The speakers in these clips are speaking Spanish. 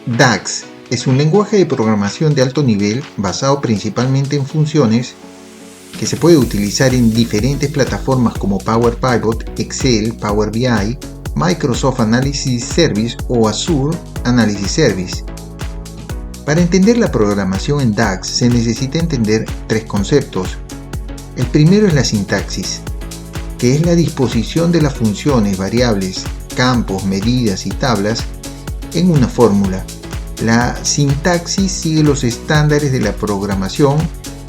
DAX es un lenguaje de programación de alto nivel basado principalmente en funciones que se puede utilizar en diferentes plataformas como Power Pivot, Excel, Power BI, Microsoft Analysis Service o Azure Analysis Service. Para entender la programación en DAX se necesita entender tres conceptos. El primero es la sintaxis, que es la disposición de las funciones, variables, campos, medidas y tablas en una fórmula. La sintaxis sigue los estándares de la programación,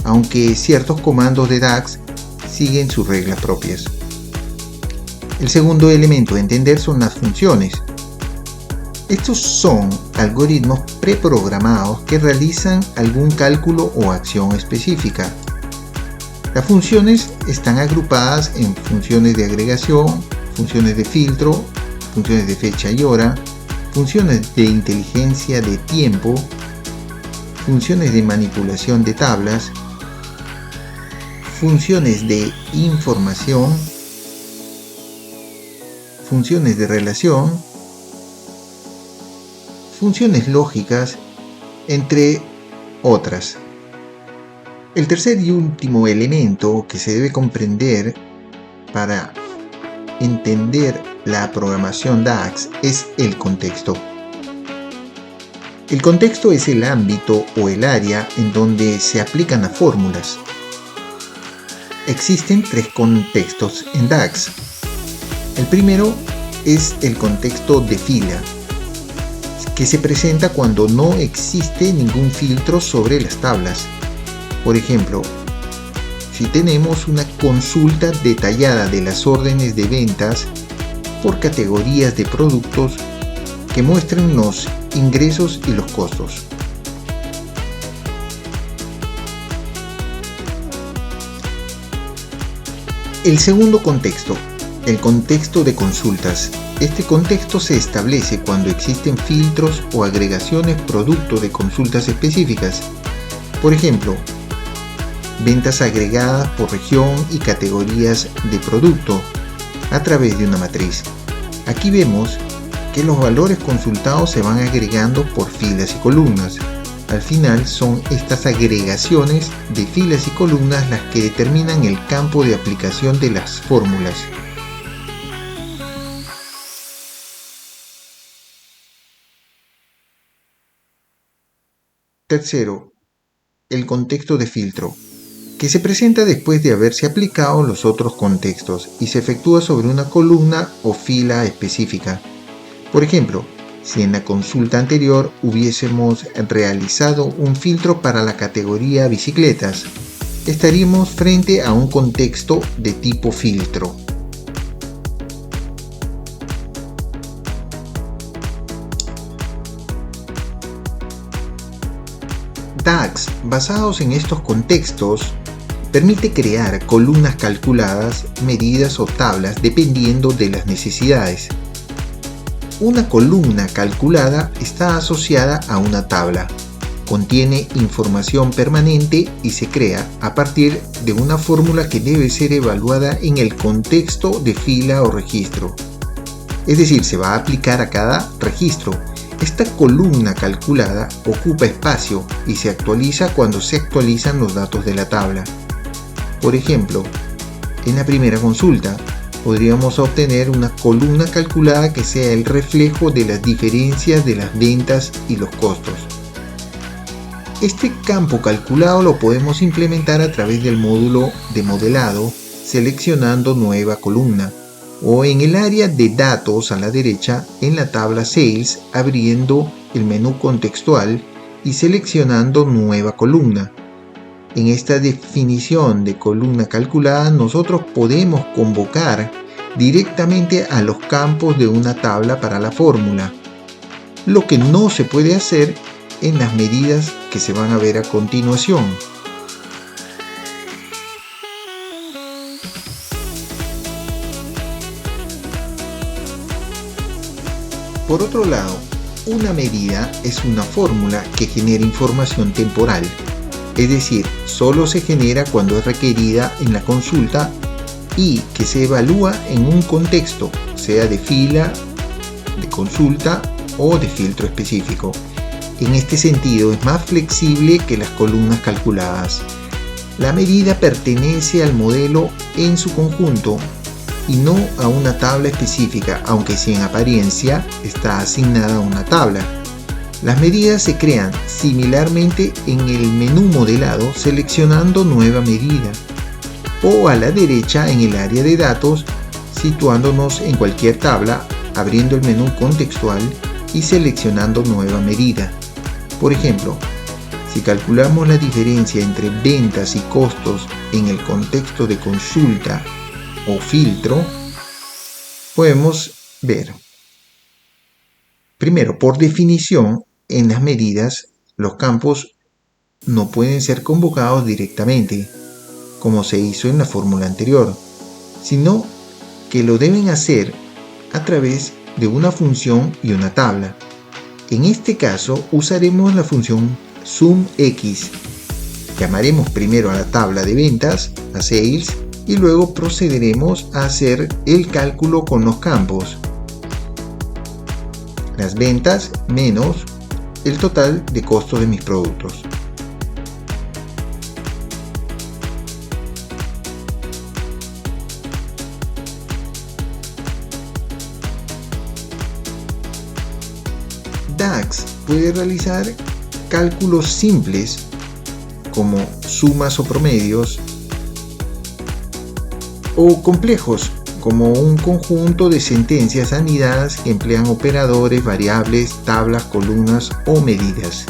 aunque ciertos comandos de DAX siguen sus reglas propias. El segundo elemento a entender son las funciones. Estos son algoritmos preprogramados que realizan algún cálculo o acción específica. Las funciones están agrupadas en funciones de agregación, funciones de filtro, funciones de fecha y hora, funciones de inteligencia de tiempo, funciones de manipulación de tablas, funciones de información, funciones de relación, funciones lógicas, entre otras. El tercer y último elemento que se debe comprender para entender la programación DAX es el contexto. El contexto es el ámbito o el área en donde se aplican las fórmulas. Existen tres contextos en DAX. El primero es el contexto de fila, que se presenta cuando no existe ningún filtro sobre las tablas. Por ejemplo, si tenemos una consulta detallada de las órdenes de ventas por categorías de productos que muestren los ingresos y los costos. El segundo contexto, el contexto de consultas. Este contexto se establece cuando existen filtros o agregaciones producto de consultas específicas. Por ejemplo, ventas agregadas por región y categorías de producto a través de una matriz. Aquí vemos que los valores consultados se van agregando por filas y columnas. Al final son estas agregaciones de filas y columnas las que determinan el campo de aplicación de las fórmulas. Tercero, el contexto de filtro, que se presenta después de haberse aplicado los otros contextos y se efectúa sobre una columna o fila específica. Por ejemplo, si en la consulta anterior hubiésemos realizado un filtro para la categoría bicicletas, estaríamos frente a un contexto de tipo filtro. DAX, basados en estos contextos, permite crear columnas calculadas, medidas o tablas dependiendo de las necesidades. Una columna calculada está asociada a una tabla, contiene información permanente y se crea a partir de una fórmula que debe ser evaluada en el contexto de fila o registro. Es decir, se va a aplicar a cada registro. Esta columna calculada ocupa espacio y se actualiza cuando se actualizan los datos de la tabla. Por ejemplo, en la primera consulta, podríamos obtener una columna calculada que sea el reflejo de las diferencias de las ventas y los costos. Este campo calculado lo podemos implementar a través del módulo de modelado, seleccionando nueva columna, o en el área de datos a la derecha en la tabla Sales, abriendo el menú contextual y seleccionando nueva columna. En esta definición de columna calculada nosotros podemos convocar directamente a los campos de una tabla para la fórmula, lo que no se puede hacer en las medidas que se van a ver a continuación. Por otro lado, una medida es una fórmula que genera información temporal, es decir, solo se genera cuando es requerida en la consulta y que se evalúa en un contexto, sea de fila, de consulta o de filtro específico. En este sentido, es más flexible que las columnas calculadas. La medida pertenece al modelo en su conjunto y no a una tabla específica, aunque sí en apariencia está asignada a una tabla. Las medidas se crean similarmente en el menú modelado seleccionando nueva medida, o a la derecha en el área de datos situándonos en cualquier tabla, abriendo el menú contextual y seleccionando nueva medida. Por ejemplo, si calculamos la diferencia entre ventas y costos en el contexto de consulta o filtro, podemos ver. Primero, por definición, en las medidas, los campos no pueden ser convocados directamente, como se hizo en la fórmula anterior, sino que lo deben hacer a través de una función y una tabla. En este caso, usaremos la función SumX. Llamaremos primero a la tabla de ventas, a Sales, y luego procederemos a hacer el cálculo con los campos. Las ventas menos el total de costos de mis productos. DAX puede realizar cálculos simples como sumas o promedios, o complejos como un conjunto de sentencias anidadas que emplean operadores, variables, tablas, columnas o medidas.